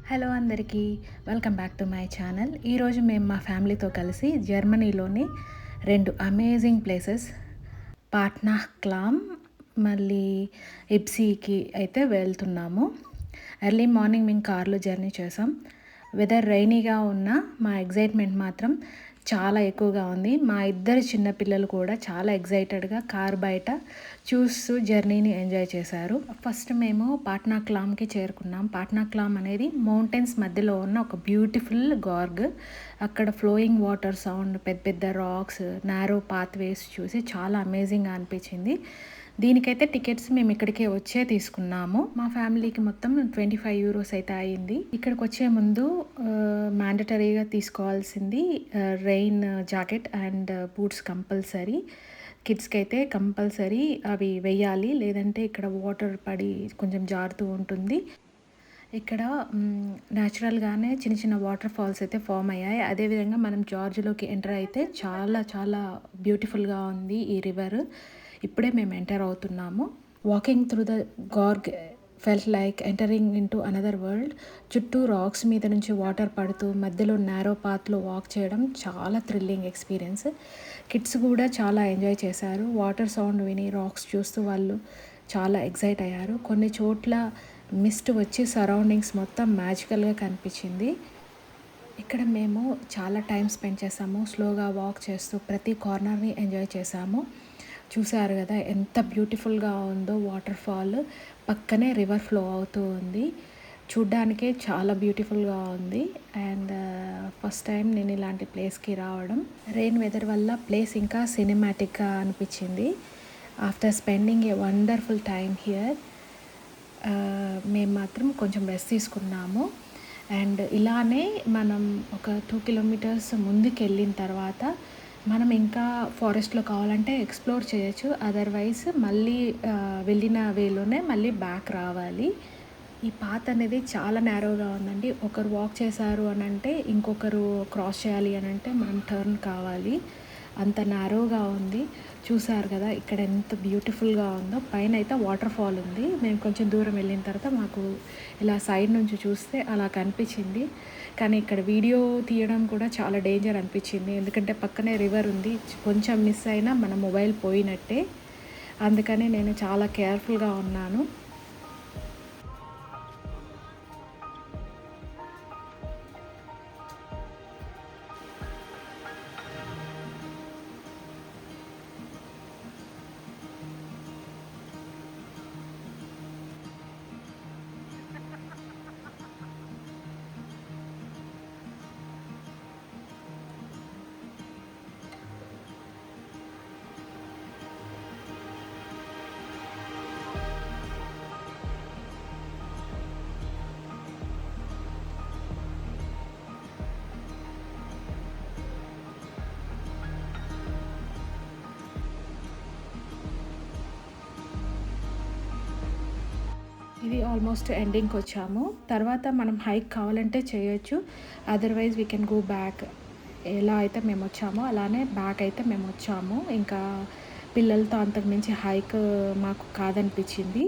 Hello అందరికీ welcome back to my channel. ఈరోజు మేము మా ఫ్యామిలీతో కలిసి జర్మనీలోని 2 అమేజింగ్ ప్లేసెస్ పాట్నా క్లామ్ మళ్ళీ ఇప్సీకి అయితే వెళ్తున్నాము. ఎర్లీ మార్నింగ్ మేము కార్లో జర్నీ చేసాం. వెదర్ రైనీగా ఉన్నా మా ఎగ్జైట్మెంట్ మాత్రం చాలా ఎక్కువగా ఉంది. మా ఇద్దరు చిన్నపిల్లలు కూడా చాలా ఎగ్జైటెడ్గా కార్ బయట చూస్తూ జర్నీని ఎంజాయ్ చేశారు. ఫస్ట్ మేము పాట్నా క్లామ్కి చేరుకున్నాం. పాట్నా క్లామ్ అనేది మౌంటైన్స్ మధ్యలో ఉన్న ఒక బ్యూటిఫుల్ గార్గ్. అక్కడ ఫ్లోయింగ్ వాటర్ సౌండ్, పెద్ద పెద్ద రాక్స్, నారో పాత్వేస్ చూసి చాలా అమేజింగ్గా అనిపించింది. దీనికైతే టికెట్స్ మేము ఇక్కడికే వచ్చే తీసుకున్నాము. మా ఫ్యామిలీకి మొత్తం 25 యూరోస్ అయితే అయింది. ఇక్కడికి వచ్చే ముందు మ్యాండటరీగా తీసుకోవాల్సింది rain jacket and boots compulsory. కిడ్స్కి అయితే కంపల్సరీ అవి వేయాలి, లేదంటే ఇక్కడ వాటర్ పడి కొంచెం జారుతూ ఉంటుంది. ఇక్కడ న్యాచురల్గానే చిన్న చిన్న వాటర్ ఫాల్స్ అయితే ఫామ్ అయ్యాయి. అదేవిధంగా మనం జార్జ్లోకి ఎంటర్ అయితే చాలా చాలా బ్యూటిఫుల్గా ఉంది ఈ రివర్. ఇప్పుడే మేము ఎంటర్ అవుతున్నాము. Walking through the Garg felt like entering into another world. చుట్టూ రాక్స్ మీద నుంచి వాటర్ పడుతూ మధ్యలో నారో పాత్లో వాక్ చేయడం చాలా థ్రిల్లింగ్ ఎక్స్పీరియన్స్. కిడ్స్ కూడా చాలా ఎంజాయ్ చేశారు. వాటర్ సౌండ్ విని రాక్స్ చూస్తూ వాళ్ళు చాలా ఎగ్జైట్ అయ్యారు. కొన్ని చోట్ల మిస్ట్ వచ్చి సరౌండింగ్స్ మొత్తం మ్యాజికల్గా కనిపించింది. ఇక్కడ మేము చాలా టైం స్పెండ్ చేసాము. స్లోగా వాక్ చేస్తూ ప్రతి కార్నర్ని ఎంజాయ్ చేసాము. చూసారు కదా ఎంత బ్యూటిఫుల్గా ఉందో వాటర్ ఫాల్. పక్కనే రివర్ ఫ్లో అవుతూ ఉంది. చూడ్డానికే చాలా బ్యూటిఫుల్గా ఉంది. అండ్ ఫస్ట్ టైం నేను ఇలాంటి ప్లేస్కి రావడం. రెయిన్ వెదర్ వల్ల ప్లేస్ ఇంకా సినిమాటిక్గా అనిపించింది. After spending a wonderful time here మేము మాత్రం కొంచెం రెస్ట్ తీసుకున్నాము. అండ్ ఇలానే మనం ఒక 2 కిలోమీటర్స్ ముందుకు వెళ్ళిన తర్వాత మనం ఇంకా ఫారెస్ట్లో కావాలంటే ఎక్స్ప్లోర్ చేయొచ్చు. అదర్వైజ్ మళ్ళీ వెళ్ళిన వేలోనే మళ్ళీ బ్యాక్ రావాలి. ఈ పాత్ అనేది చాలా నేరోగా ఉందండి. ఒకరు వాక్ చేశారు అని అంటే ఇంకొకరు క్రాస్ చేయాలి అని అంటే మనం టర్న్ కావాలి. అంత నేరోగా ఉంది. చూసారు కదా ఇక్కడ ఎంత బ్యూటిఫుల్గా ఉందో. పైన అయితే వాటర్ ఫాల్ ఉంది. మేము కొంచెం దూరం వెళ్ళిన తర్వాత మాకు ఇలా సైడ్ నుంచి చూస్తే అలా కనిపించింది. కానీ ఇక్కడ వీడియో తీయడం కూడా చాలా డేంజర్ అనిపించింది. ఎందుకంటే పక్కనే రివర్ ఉంది. కొంచెం మిస్ అయినా మన మొబైల్ పోయినట్టే. అందుకని నేను చాలా కేర్ఫుల్గా ఉన్నాను. ఇది ఆల్మోస్ట్ ఎండింగ్కి వచ్చాము. తర్వాత మనం హైక్ కావాలంటే చేయొచ్చు. Otherwise we can go back. ఎలా అయితే మేము వచ్చామో అలానే బ్యాక్ అయితే మేము వచ్చాము. ఇంకా పిల్లలతో అంతకు మించి హైక్ మాకు కాదనిపించింది.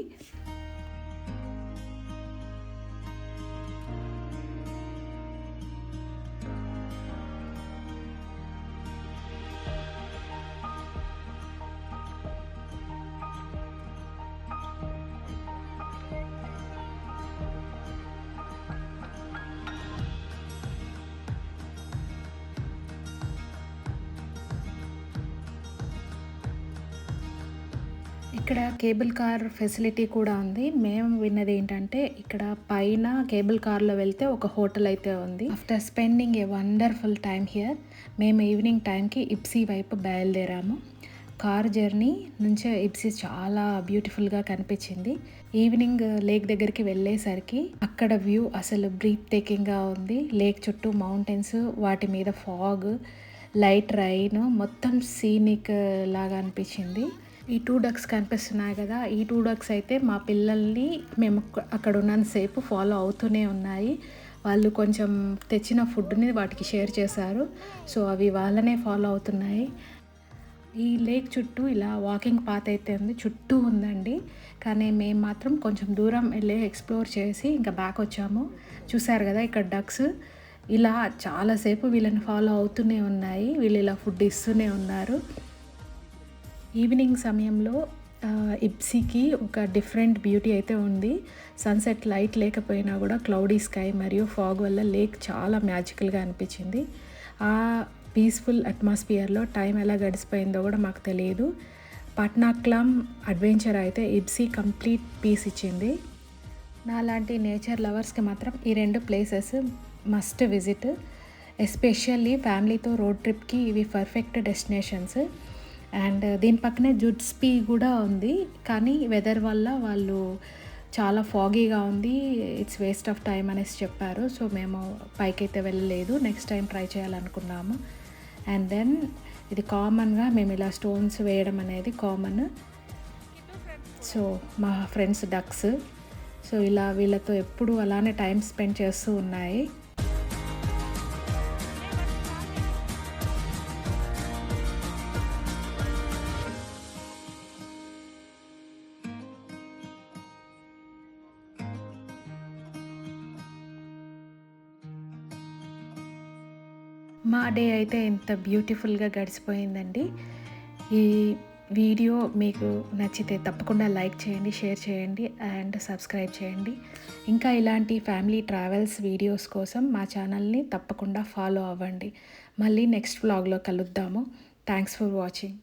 ఇక్కడ కేబుల్ కార్ ఫెసిలిటీ కూడా ఉంది. మేము విన్నది ఏంటంటే ఇక్కడ పైన కేబుల్ కార్లో వెళ్తే ఒక హోటల్ అయితే ఉంది. After spending a wonderful time here మేము ఈవినింగ్ టైంకి ఇప్సీ వైపు బయలుదేరాము. కార్ జర్నీ నుంచే ఇప్సీ చాలా బ్యూటిఫుల్గా కనిపించింది. ఈవినింగ్ లేక్ దగ్గరికి వెళ్ళేసరికి అక్కడ వ్యూ అసలు బ్రీత్ టేకింగ్గా ఉంది. లేక్ చుట్టూ మౌంటైన్స్, వాటి మీద ఫాగ్, లైట్ రైన్, మొత్తం సీనిక్ లాగా అనిపించింది. ఈ 2 డక్స్ కనిపిస్తున్నాయి కదా, ఈ 2 డక్స్ అయితే మా పిల్లల్ని మేము అక్కడ ఉన్నంతసేపు ఫాలో అవుతూనే ఉన్నాయి. వాళ్ళు కొంచెం తెచ్చిన ఫుడ్ని వాటికి షేర్ చేశారు. సో అవి వాళ్ళనే ఫాలో అవుతున్నాయి. ఈ లేక్ చుట్టూ ఇలా వాకింగ్ పాత్ అయితే ఉంది, చుట్టూ ఉందండి. కానీ మేము మాత్రం కొంచెం దూరం వెళ్ళి ఎక్స్ప్లోర్ చేసి ఇంకా బ్యాక్ వచ్చాము. చూసారు కదా ఇక్కడ డక్స్ ఇలా చాలాసేపు వీళ్ళని ఫాలో అవుతూనే ఉన్నాయి. వీళ్ళు ఇలా ఫుడ్ ఇస్తూనే ఉన్నారు. ఈవినింగ్ సమయంలో ఇబ్సీకి ఒక డిఫరెంట్ బ్యూటీ అయితే ఉంది. సన్సెట్ లైట్ లేకపోయినా కూడా క్లౌడీ స్కై మరియు ఫాగ్ వల్ల లేక్ చాలా మ్యాజికల్గా అనిపించింది. ఆ పీస్ఫుల్ అట్మాస్ఫియర్లో టైం ఎలా గడిచిపోయిందో కూడా మాకు తెలియదు. పాట్నా క్లమ్ అడ్వెంచర్ అయితే ఇబ్సీ కంప్లీట్ పీస్ ఇచ్చింది. నాలాంటి నేచర్ లవర్స్కి మాత్రం ఈ 2 ప్లేసెస్ మస్ట్ విజిట్. ఎస్పెషల్లీ ఫ్యామిలీతో రోడ్ ట్రిప్కి ఇవి పర్ఫెక్ట్ డెస్టినేషన్స్. అండ్ దీని పక్కనే జుడ్స్పీ కూడా ఉంది, కానీ వెదర్ వల్ల వాళ్ళు చాలా ఫాగీగా ఉంది, ఇట్స్ వేస్ట్ ఆఫ్ టైం అనేసి చెప్పారు. సో మేము పైకైతే వెళ్ళలేదు, నెక్స్ట్ టైం ట్రై చేయాలనుకున్నాము. అండ్ దెన్ ఇది కామన్గా మేము ఇలా స్టోన్స్ వేయడం అనేది కామన్. సో మా ఫ్రెండ్స్ డక్స్, సో ఇలా వీళ్ళతో ఎప్పుడు అలానే టైం స్పెండ్ చేస్తూ ఉన్నాయి. మా డే అయితే ఇంత బ్యూటిఫుల్గా గడిచిపోయిందండి. ఈ వీడియో మీకు నచ్చితే తప్పకుండా లైక్ చేయండి, షేర్ చేయండి అండ్ సబ్స్క్రైబ్ చేయండి. ఇంకా ఇలాంటి ఫ్యామిలీ ట్రావెల్స్ వీడియోస్ కోసం మా ఛానల్ని తప్పకుండా ఫాలో అవ్వండి. మళ్ళీ నెక్స్ట్ వ్లాగ్లో కలుద్దాము. Thanks for watching.